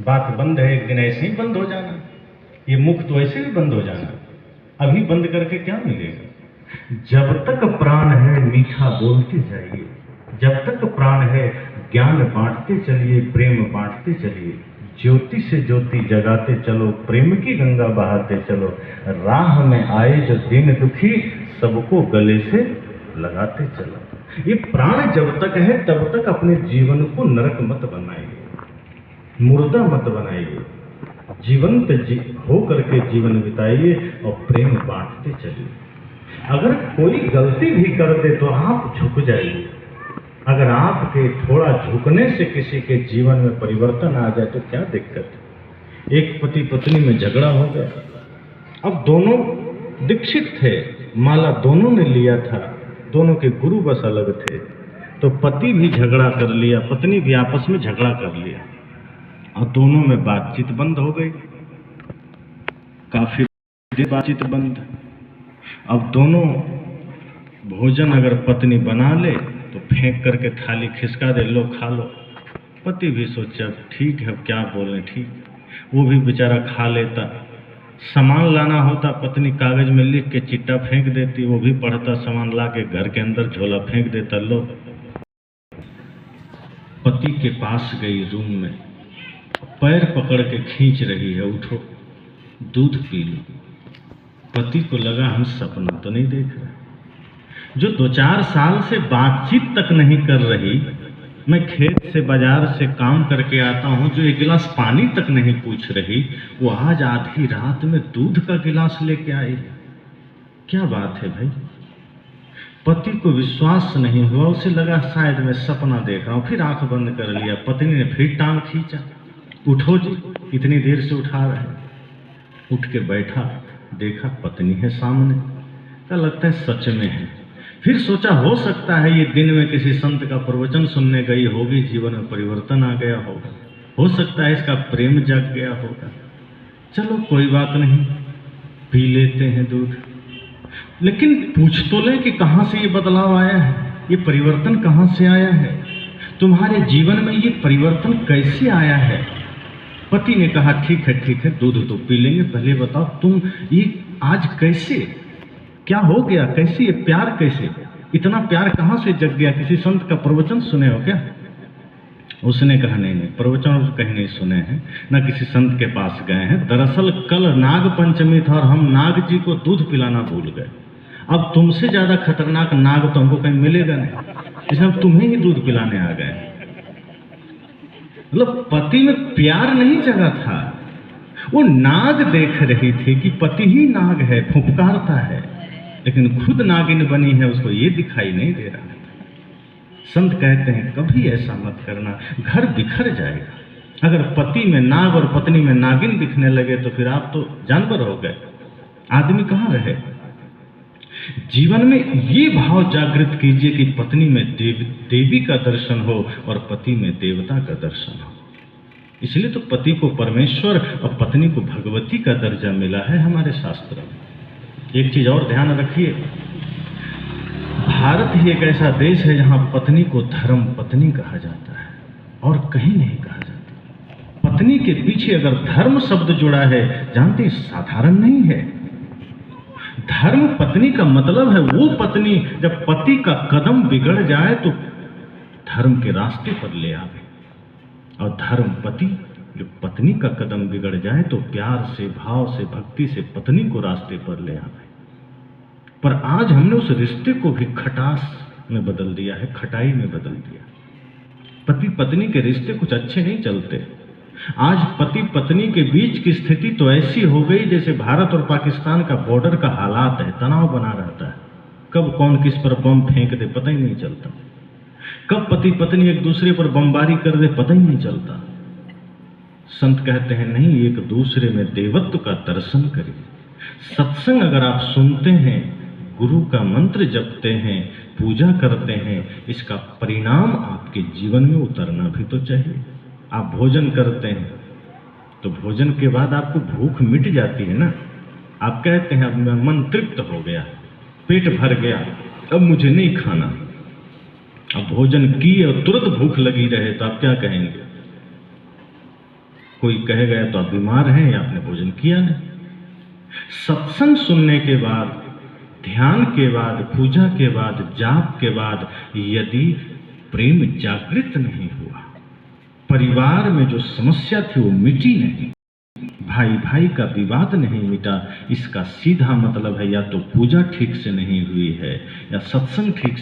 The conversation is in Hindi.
बात बंद है, एक दिन ऐसे ही बंद हो जाना, ये मुख तो ऐसे भी बंद हो जाना, अभी बंद करके क्या मिलेगा। जब तक प्राण है मीठा बोलते जाइए, जब तक प्राण है ज्ञान बांटते चलिए, प्रेम बांटते चलिए, ज्योति से ज्योति जगाते चलो, प्रेम की गंगा बहाते चलो, राह में आए जो दिन दुखी सबको गले से लगाते चलो। ये प्राण जब तक है तब तक अपने जीवन को नरक मत बनाइए, मुर्दा मत बनाइए, जीवंत हो करके जीवन बिताइए और प्रेम बांटते चलिए। अगर कोई गलती भी कर दे तो आप झुक जाइए, अगर आपके थोड़ा झुकने से किसी के जीवन में परिवर्तन आ जाए तो क्या दिक्कत है। एक पति पत्नी में झगड़ा हो गया, अब दोनों दीक्षित थे, माला दोनों ने लिया था, दोनों के गुरु बस अलग थे, तो पति भी झगड़ा कर लिया, पत्नी भी आपस में झगड़ा कर लिया और दोनों में बातचीत बंद हो गई, काफी देर बातचीत बंद। अब दोनों भोजन अगर पत्नी बना ले तो फेंक करके थाली खिसका दे, लो खा लो। पति भी सोचा ठीक है, क्या बोलें, ठीक, वो भी बेचारा खा लेता। सामान लाना होता, पत्नी कागज में लिख के चिट्टा फेंक देती, वो भी पढ़ता, सामान ला के घर के अंदर झोला फेंक देता, लो। पति के पास गई रूम में, पैर पकड़ के खींच रही है, उठो दूध पी लो। पति को लगा हम सपना तो नहीं देख रहे, जो 2-4 साल से बातचीत तक नहीं कर रही, मैं खेत से बाजार से काम करके आता हूं, जो एक गिलास पानी तक नहीं पूछ रही, वो आज आधी रात में दूध का गिलास लेके आई है। क्या बात है भाई। पति को विश्वास नहीं हुआ, उसे लगा शायद मैं सपना देख रहा हूं, फिर आंख बंद कर लिया। पत्नी ने फिर टांग खींचा, उठो जी, इतनी देर से उठा रहे। उठ के बैठा, देखा पत्नी है सामने, क्या लगता है सच में है। फिर सोचा हो सकता है ये दिन में किसी संत का प्रवचन सुनने गई होगी, जीवन में परिवर्तन आ गया होगा, हो सकता है इसका प्रेम जग गया होगा, चलो कोई बात नहीं, पी लेते हैं दूध। लेकिन पूछ तो लें कि कहाँ से ये बदलाव आया है, ये परिवर्तन कहाँ से आया है, तुम्हारे जीवन में ये परिवर्तन कैसे आया है। पति ने कहा ठीक है दूध तो पी लेंगे, पहले बताओ तुम ये आज कैसे, क्या हो गया, कैसे ये प्यार, कैसे इतना प्यार कहां से जग गया, किसी संत का प्रवचन सुने हो क्या। उसने कहा नहीं, प्रवचन कहीं नहीं सुने हैं, ना किसी संत के पास गए हैं। दरअसल कल नाग पंचमी था और हम नाग जी को दूध पिलाना भूल गए। अब तुमसे ज्यादा खतरनाक नाग तो हमको कहीं मिलेगा नहीं, इसलिए हम तुम्हें ही दूध पिलाने आ गए। मतलब पति में प्यार नहीं जगा था, वो नाग देख रही थी कि पति ही नाग है, फुफकारता है, लेकिन खुद नागिन बनी है, उसको ये दिखाई नहीं दे रहा है। संत कहते हैं कभी ऐसा मत करना, घर बिखर जाएगा। अगर पति में नाग और पत्नी में नागिन दिखने लगे तो फिर आप तो जानवर हो गए, आदमी कहाँ रहे। जीवन में ये भाव जागृत कीजिए कि पत्नी में देवी का दर्शन हो और पति में देवता का दर्शन हो। इसलिए तो पति को परमेश्वर और पत्नी को भगवती का दर्जा मिला है हमारे शास्त्र में। एक चीज और ध्यान रखिए, भारत ही एक ऐसा देश है जहां पत्नी को धर्म पत्नी कहा जाता है और कहीं नहीं कहा जाता। पत्नी के पीछे अगर धर्म शब्द जुड़ा है, जानते साधारण नहीं है। धर्म पत्नी का मतलब है वो पत्नी जब पति का कदम बिगड़ जाए तो धर्म के रास्ते पर ले आवे, और धर्म पति जो पत्नी का कदम बिगड़ जाए तो प्यार से, भाव से, भक्ति से पत्नी को रास्ते पर ले आवे। पर आज हमने उस रिश्ते को भी खटास में बदल दिया है, खटाई में बदल दिया। पति पत्नी के रिश्ते कुछ अच्छे नहीं चलते। आज पति पत्नी के बीच की स्थिति तो ऐसी हो गई जैसे भारत और पाकिस्तान का बॉर्डर का हालात है, तनाव बना रहता है। कब कौन किस पर बम फेंक दे पता ही नहीं चलता, कब पति पत्नी एक दूसरे पर बमबारी कर दे पता ही नहीं चलता। संत कहते हैं नहीं, एक दूसरे में देवत्व का दर्शन करिए। सत्संग अगर आप सुनते हैं, गुरु का मंत्र जपते हैं, पूजा करते हैं, इसका परिणाम आपके जीवन में उतरना भी तो चाहिए। आप भोजन करते हैं तो भोजन के बाद आपको भूख मिट जाती है ना, आप कहते हैं अब मैं मन तृप्त हो गया, पेट भर गया, अब मुझे नहीं खाना। अब भोजन किए और तुरंत भूख लगी रहे तो आप क्या कहेंगे, कोई कहेगा तो आप बीमार हैं या आपने भोजन किया नहीं। सत्संग सुनने के बाद, ध्यान के बाद, पूजा के बाद, जाप के बाद यदि प्रेम जागृत नहीं हुआ, परिवार में जो समस्या थी वो मिटी नहीं, भाई भाई का विवाद नहीं मिटा, इसका सीधा मतलब है या तो पूजा ठीक से नहीं हुई है या सत्संग ठीक